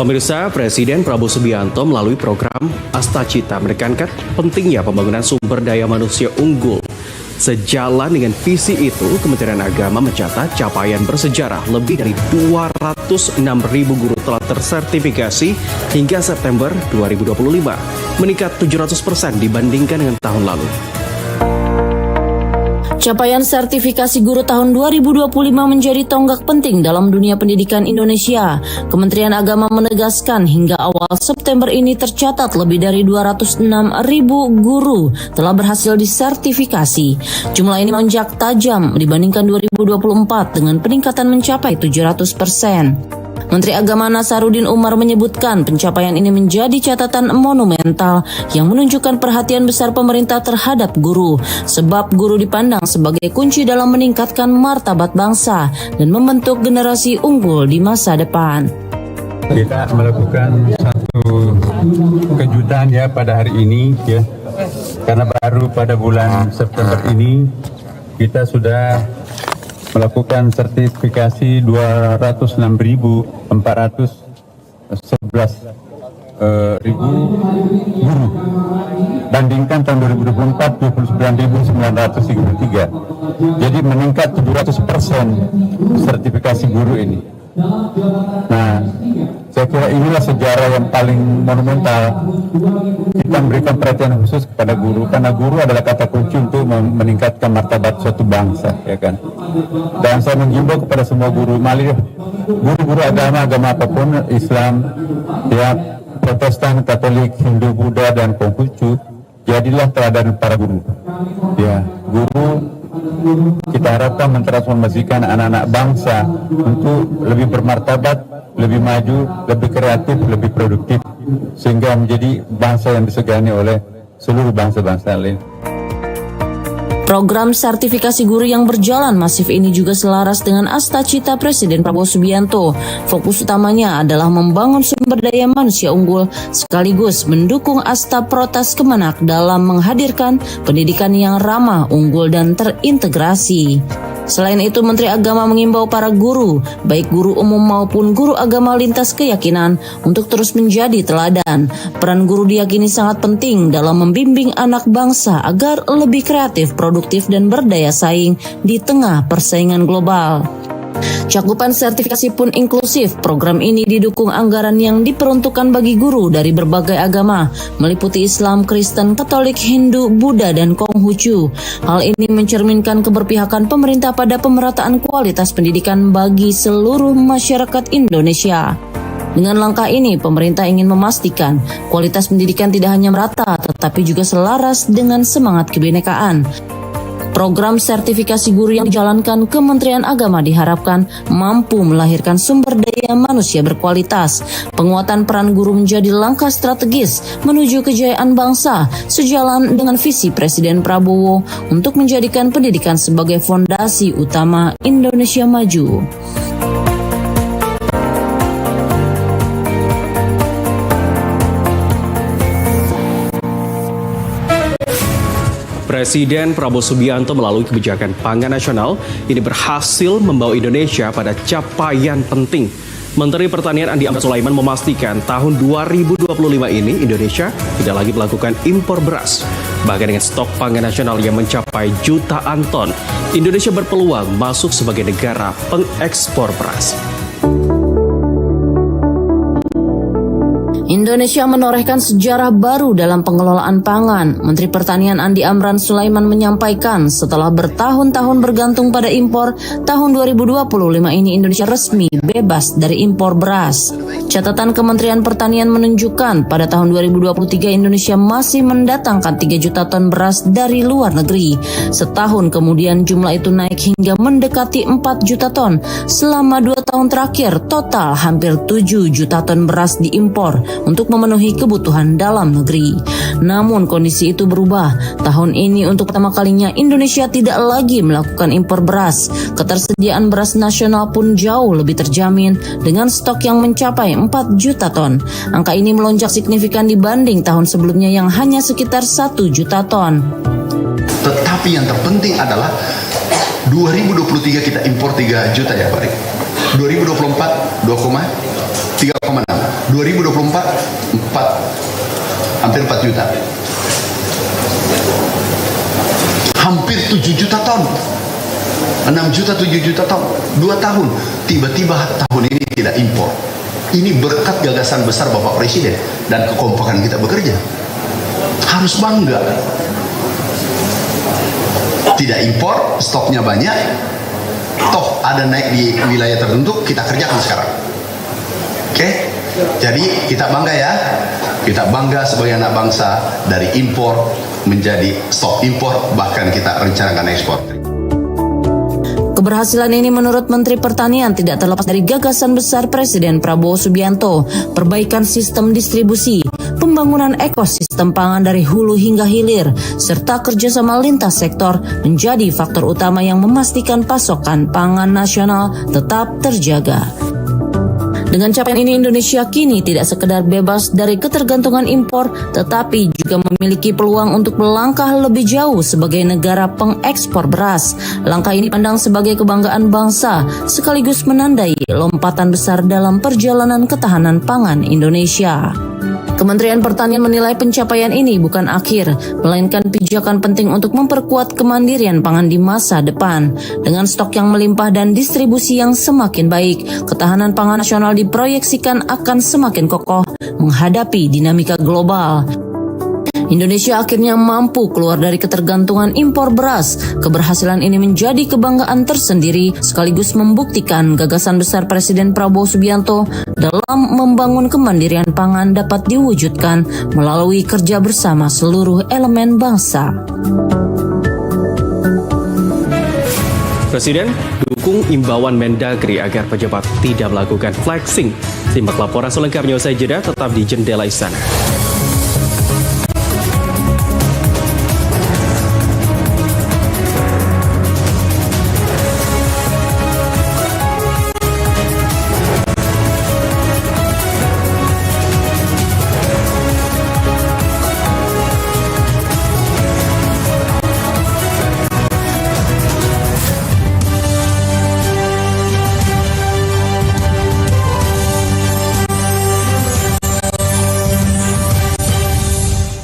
Pemirsa, Presiden Prabowo Subianto melalui program Astacita menekankan pentingnya pembangunan sumber daya manusia unggul. Sejalan dengan visi itu, Kementerian Agama mencatat capaian bersejarah lebih dari 206.000 guru telah tersertifikasi hingga September 2025, meningkat 700% dibandingkan dengan tahun lalu. Capaian sertifikasi guru tahun 2025 menjadi tonggak penting dalam dunia pendidikan Indonesia. Kementerian Agama menegaskan hingga awal September ini tercatat lebih dari 206.000 guru telah berhasil disertifikasi. Jumlah ini melonjak tajam dibandingkan 2024 dengan peningkatan mencapai 700%. Menteri Agama Nasaruddin Umar menyebutkan pencapaian ini menjadi catatan monumental yang menunjukkan perhatian besar pemerintah terhadap guru, sebab guru dipandang sebagai kunci dalam meningkatkan martabat bangsa dan membentuk generasi unggul di masa depan. Kita melakukan satu kejutan ya pada hari ini ya, karena baru pada bulan September ini kita sudah melakukan sertifikasi 206.411 ribu guru. Bandingkan tahun 2024 29.933. Jadi meningkat 700% sertifikasi guru ini. Nah, saya kira inilah sejarah yang paling monumental. Kita memberikan perhatian khusus kepada guru karena guru adalah kata kunci untuk meningkatkan martabat suatu bangsa, ya kan. Dan saya menghimbau kepada semua guru, guru-guru agama apapun, Islam, ya, Protestan, Katolik, Hindu, Buddha, dan Konghucu, jadilah teladan para guru. Ya, guru kita harapkan mentransformasikan anak-anak bangsa untuk lebih bermartabat, lebih maju, lebih kreatif, lebih produktif, sehingga menjadi bangsa yang disegani oleh seluruh bangsa-bangsa lain. Program sertifikasi guru yang berjalan masif ini juga selaras dengan Astacita Presiden Prabowo Subianto. Fokus utamanya adalah membangun sumber daya manusia unggul sekaligus mendukung Asta Protas Kemenak dalam menghadirkan pendidikan yang ramah, unggul, dan terintegrasi. Selain itu, Menteri Agama mengimbau para guru, baik guru umum maupun guru agama lintas keyakinan, untuk terus menjadi teladan. Peran guru diyakini sangat penting dalam membimbing anak bangsa agar lebih kreatif, produktif, dan berdaya saing di tengah persaingan global. Cakupan sertifikasi pun inklusif. Program ini didukung anggaran yang diperuntukkan bagi guru dari berbagai agama, meliputi Islam, Kristen, Katolik, Hindu, Buddha, dan Konghucu. Hal ini mencerminkan keberpihakan pemerintah pada pemerataan kualitas pendidikan bagi seluruh masyarakat Indonesia. Dengan langkah ini, pemerintah ingin memastikan kualitas pendidikan tidak hanya merata, tetapi juga selaras dengan semangat kebinekaan. Program sertifikasi guru yang dijalankan Kementerian Agama diharapkan mampu melahirkan sumber daya manusia berkualitas. Penguatan peran guru menjadi langkah strategis menuju kejayaan bangsa, sejalan dengan visi Presiden Prabowo untuk menjadikan pendidikan sebagai fondasi utama Indonesia maju. Presiden Prabowo Subianto melalui kebijakan pangan nasional ini berhasil membawa Indonesia pada capaian penting. Menteri Pertanian Andi Amran Sulaiman memastikan tahun 2025 ini Indonesia tidak lagi melakukan impor beras. Bahkan dengan stok pangan nasional yang mencapai jutaan ton, Indonesia berpeluang masuk sebagai negara pengekspor beras. Indonesia menorehkan sejarah baru dalam pengelolaan pangan. Menteri Pertanian Andi Amran Sulaiman menyampaikan setelah bertahun-tahun bergantung pada impor, tahun 2025 ini Indonesia resmi bebas dari impor beras. Catatan Kementerian Pertanian menunjukkan pada tahun 2023 Indonesia masih mendatangkan 3 juta ton beras dari luar negeri. Setahun kemudian jumlah itu naik hingga mendekati 4 juta ton. Selama 2 tahun terakhir total hampir 7 juta ton beras diimpor untuk memenuhi kebutuhan dalam negeri. Namun kondisi itu berubah. Tahun ini untuk pertama kalinya Indonesia tidak lagi melakukan impor beras. Ketersediaan beras nasional pun jauh lebih terjamin dengan stok yang mencapai 4 juta ton. Angka ini melonjak signifikan dibanding tahun sebelumnya yang hanya sekitar 1 juta ton. Tetapi yang terpenting adalah 2023 kita impor 3 juta ya Pak Rik. 2024 3,6. 2024 hampir 4 juta. Hampir 7 juta ton. 6 juta, 7 juta ton. 2 tahun. Tiba-tiba tahun ini tidak impor. Ini berkat gagasan besar Bapak Presiden dan kekompakan kita bekerja. Harus bangga. Tidak impor, stoknya banyak. Toh ada naik di wilayah tertentu, kita kerjakan sekarang. Oke? Jadi kita bangga ya. Kita bangga sebagai anak bangsa dari impor menjadi stop impor, bahkan kita rencanakan ekspor. Keberhasilan ini menurut Menteri Pertanian tidak terlepas dari gagasan besar Presiden Prabowo Subianto, perbaikan sistem distribusi, pembangunan ekosistem pangan dari hulu hingga hilir, serta kerjasama lintas sektor menjadi faktor utama yang memastikan pasokan pangan nasional tetap terjaga. Dengan capaian ini, Indonesia kini tidak sekedar bebas dari ketergantungan impor, tetapi juga memiliki peluang untuk melangkah lebih jauh sebagai negara pengekspor beras. Langkah ini dipandang sebagai kebanggaan bangsa, sekaligus menandai lompatan besar dalam perjalanan ketahanan pangan Indonesia. Kementerian Pertanian menilai pencapaian ini bukan akhir, melainkan pijakan penting untuk memperkuat kemandirian pangan di masa depan. Dengan stok yang melimpah dan distribusi yang semakin baik, ketahanan pangan nasional diproyeksikan akan semakin kokoh menghadapi dinamika global. Indonesia akhirnya mampu keluar dari ketergantungan impor beras. Keberhasilan ini menjadi kebanggaan tersendiri, sekaligus membuktikan gagasan besar Presiden Prabowo Subianto dalam membangun kemandirian pangan dapat diwujudkan melalui kerja bersama seluruh elemen bangsa. Presiden dukung imbauan Mendagri agar pejabat tidak melakukan flexing. Simak laporan selengkapnya usai jeda, tetap di Jendela Istana.